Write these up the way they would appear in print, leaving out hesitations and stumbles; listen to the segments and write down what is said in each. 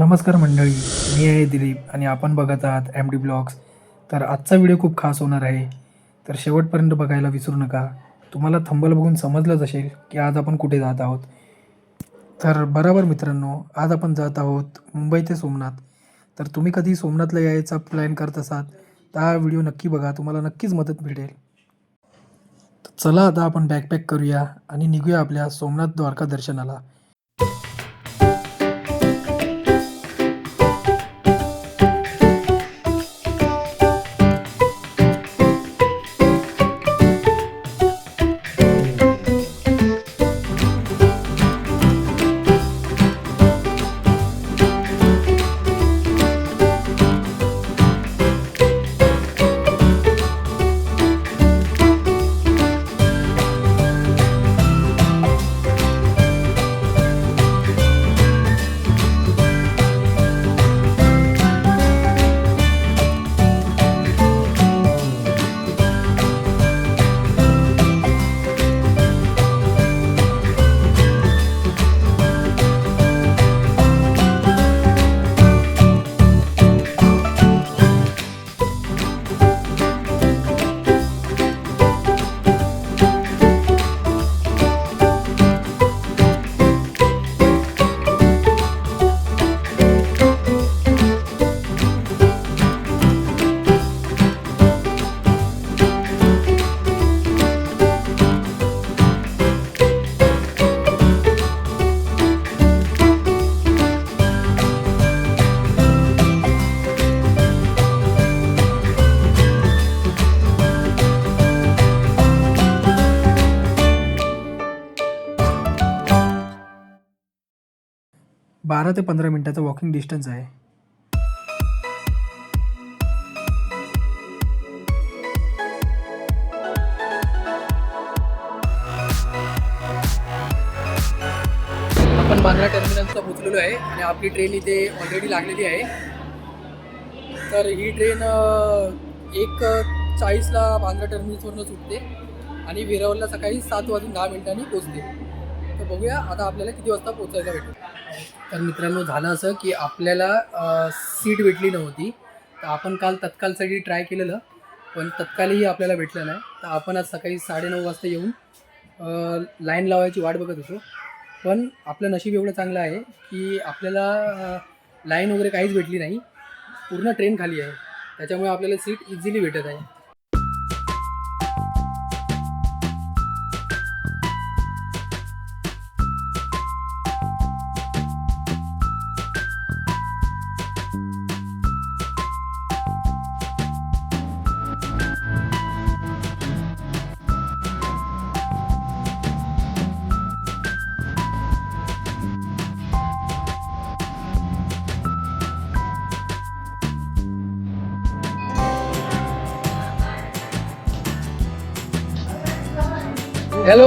नमस्कार मंडळी, मी आहे दिलीप आणि आपण बघत आहात एम डी ब्लॉग्स. तर आजचा व्हिडिओ खूप खास होणार आहे, तर शेवटपर्यंत बघायला विसरू नका. तुम्हाला थंबनेल बघून समजलंच असेल की आज आपण कुठे जात आहोत. तर बरोबर मित्रांनो, आज आपण जात आहोत मुंबई ते सोमनाथ. तर तुम्ही कधी सोमनाथला यायचा प्लॅन करत असाल तर हा व्हिडिओ नक्की बघा, तुम्हाला नक्कीच मदत भेटेल. तर चला आता आपण बॅकपॅक करूया आणि निघूया आपल्या सोमनाथ द्वारका दर्शनाला. 12 ते 15 मिनिटाचा वॉकिंग डिस्टन्स आहे. आपण बांद्रा टर्मिनलला पोहोचलेलो आहे आणि आपली ट्रेन इथे ऑलरेडी लागलेली आहे. तर ही ट्रेन 1:40ला बांद्रा टर्मिनल्सवरून सुटते आणि वेरावळला सकाळी 7:10 पोचते. तर बघूया आता आपल्याला किती वाजता पोचायला भेटेल. तर मित्रांनो, झालं असं की आपल्याला सीट भेटली नव्हती. तर आपण काल तत्कालसाठी ट्राय केलेलं, पण तत्कालही आपल्याला भेटलं नाही. तर आपण आज सकाळी 9:30 वाजता येऊन लाईन लावायची वाट बघत होतो. पण आपलं नशीब एवढं चांगलं आहे की आपल्याला लाईन वगैरे काहीच भेटली नाही. पूर्ण ट्रेन खाली आहे, त्याच्यामुळे आपल्याला सीट इझिली भेटत आहे. हॅलो,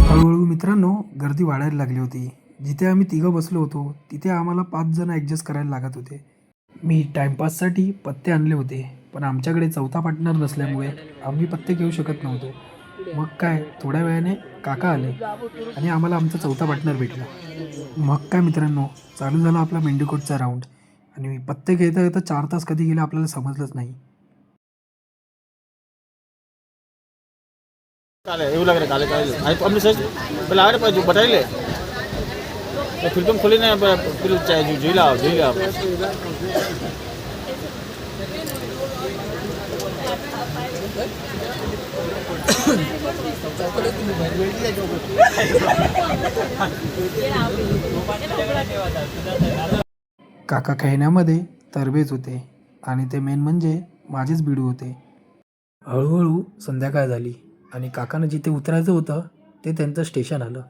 हळूहळू मित्रांनो गर्दी वाढायला लागली होती. जिथे आम्ही तिघं बसलो होतो तिथे आम्हाला 5 जण ॲडजस्ट करायला लागत होते. मी टाईमपाससाठी पत्ते आणले होते, पण आमच्याकडे चौथा पार्टनर नसल्यामुळे आम्ही पत्ते घेऊ शकत नव्हतो. मग काय, थोड्या वेळाने काका आले आणि आम्हाला आमचा चौथा पार्टनर भेटला. मग काय मित्रांनो, चालू झाला आपला मेंढीकोटचा राऊंड आणि पत्ते घेता घेता 4 तास कधी गेले आपल्याला समजलंच नहीं. काले એવું લાગે કાલે કાલે આ તો અમને સજ પેલા આવડે પાછું બતાવી લે તો ફિલ્મ ખોલીને પેલું જોઈ લા काका खेळण्यामध्ये तरबेज होते आणि ते मेन म्हणजे माझेच बिडू होते. हळूहळू संध्याकाळ झाली आणि काकानं जिथे उतरायचं होतं ते त्यांचं स्टेशन आलं.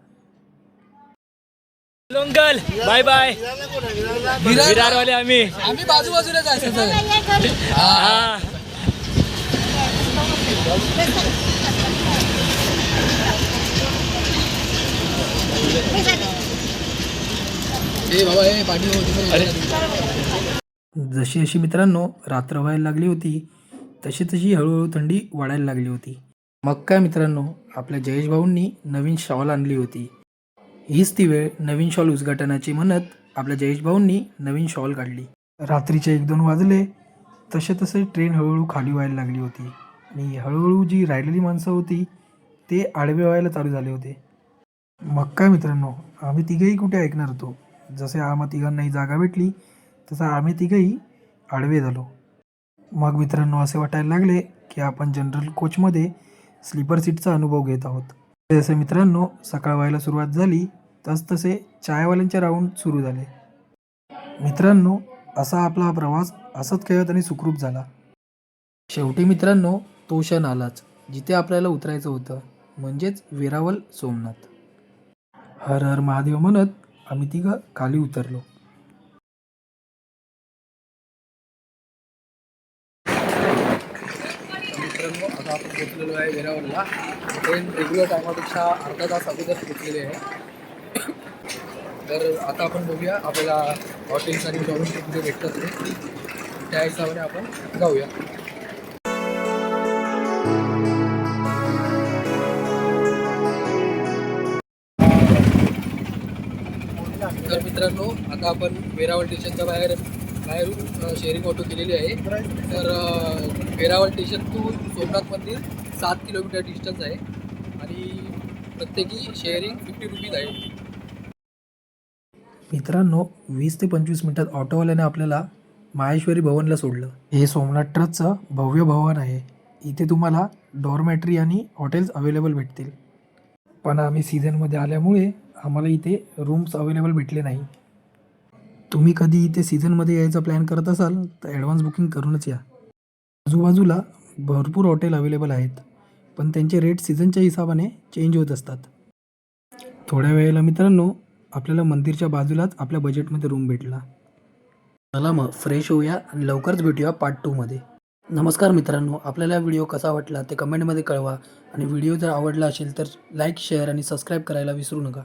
लोंगल बाय बाय विरारवाले आम्ही आम्ही बाजूबाजूला जायचं सर. हा ए बाबा ए पाठी जशी अशी मित्रांनो रात्र व्हायला लागली होती तशी तशी हळूहळू थंडी वाढायला लागली होती. मग काय मित्रांनो, आपल्या जयेश भाऊंनी नवीन शॉल आणली होती. हीच ती वेळ नवीन शॉल उद्घाटनाची म्हणत आपल्या जयेश भाऊंनी नवीन शॉल काढली. रात्रीचे 1-2 वाजले तसे तसे ट्रेन हळूहळू खाली व्हायला लागली होती आणि हळूहळू जी राहिलेली माणसं होती ते आडवे व्हायला चालू झाले होते. मग काय मित्रांनो, आम्ही तिघेही कुठे ऐकणार होतो. जसे आम्हा तिघांनाही जागा भेटली तसं आम्ही तिघेही आडवे झालो. मग मित्रांनो असे वाटायला लागले की आपण जनरल कोचमध्ये स्लीपर सीटचा अनुभव घेत आहोत. जसे मित्रांनो सकाळ व्हायला सुरुवात झाली तसतसे चायवाल्यांचे राऊंड सुरू झाले. मित्रांनो असा आपला प्रवास हसत खेळत आणि सुखरूप झाला. शेवटी मित्रांनो तो क्षण आलाच जिथे आपल्याला उतरायचं होतं, म्हणजेच वेरावल सोमनाथ. हर हर महादेव म्हणत आम्ही तिघं खाली उतरलो. मित्रांनो आता आपण पोचलेलो आहे वेरावलला. ट्रेन रेग्युलर टायमापेक्षा अर्धा तास अगोदर पोचलेले आहे. तर आता आपण बघूया आपल्याला हॉटेल्स आणि शॉपिंग कुठे भेटतात ते, त्या हिशोबाने आपण जाऊया. तर मित्रांनो आता आपण वेरावल स्टेशनच्या बाहेरून शेअरिंग ऑटो केलेली आहे. तर वेरावल स्टेशन टू सोमनाथ मंदिर 7 किलोमीटर डिस्टन्स आहे आणि प्रत्येकी शेअरिंग 50 रुपीज आहे. मित्रांनो 20 ते 25 मिनिटात ऑटोवाल्याने आपल्याला माहेश्वरी भवनला सोडलं. हे सोमनाथ ट्रस्टचं भव्य भवन आहे. इथे तुम्हाला डॉर्मॅटरी आणि हॉटेल्स अवेलेबल भेटतील. पण आम्ही सीझनमध्ये आल्यामुळे आम्हाला इथे रूम्स अवेलेबल भेटले नाही. तुम्ही कधी इथे सीझनमध्ये यायचा प्लॅन करत असाल तर ॲडव्हान्स बुकिंग करूनच या. आजूबाजूला भरपूर हॉटेल अवेलेबल आहेत, पण त्यांचे रेट सीझनच्या हिशोबाने चेंज होत असतात. थोड्या वेळेला मित्रांनो आपल्याला मंदिरच्या बाजूलाच आपल्या बजेटमध्ये रूम भेटला. चला मग फ्रेश होऊया आणि लवकरच भेटूया पार्ट 2 मध्ये. नमस्कार मित्रांनो, आपल्याला व्हिडिओ कसा वाटला ते कमेंटमध्ये कळवा आणि व्हिडिओ जर आवडला असेल तर लाईक, शेअर आणि सबस्क्राईब करायला विसरू नका.